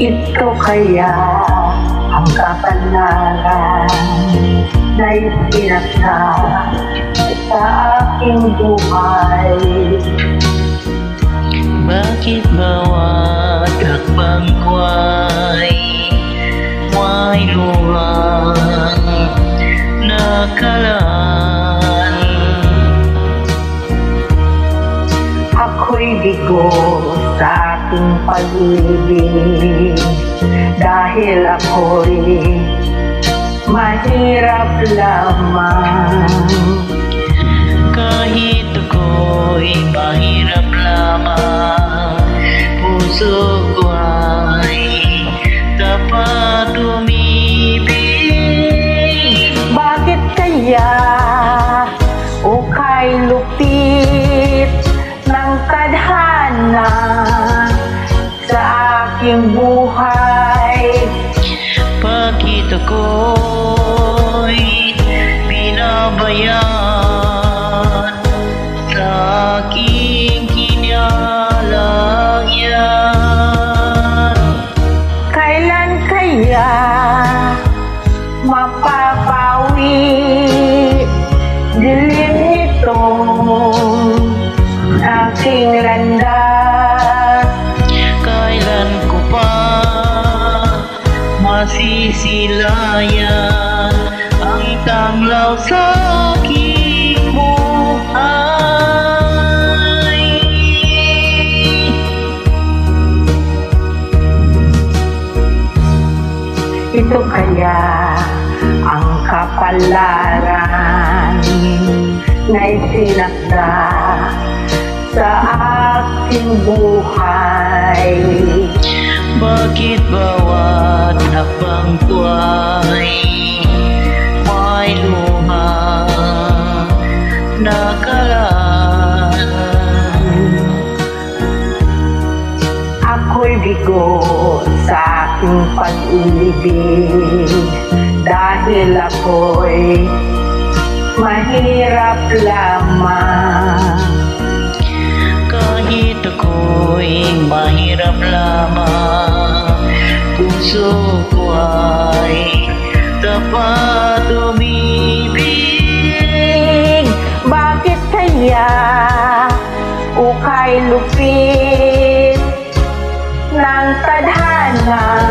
Ito kaya ang kapalaran na isinaksa sa aking buhay. Bakit bawat hakbang ko ay may luhang nakalaan? Ako'y bigo sa aking pag-ibig dahil ako'y mahirap lamang. Kahit ako'y mahirap lamang, puso ko ay dapat umibig. Bakit kaya o kay lupit ng tadhana sa aking buhay? Bakit ako'y binabayan sa aking kinalangyan? Kailan kaya mapapawi dilim nitong aking landas? Kailan ko pa masisilayan ang tanglaw sa aking buhay? Ito kaya ang kapalaran na isinakda sa aking buhay. Bakit bawat hakbang ko ay may luhang nakalaan? Ako'y bigo sa aking pag-ibig dahil ako'y mahirap lamang. Kahit ako'y mahirap lamang, puso ko ay dapat umibig. Bakit kaya ukay lupit ng tadhana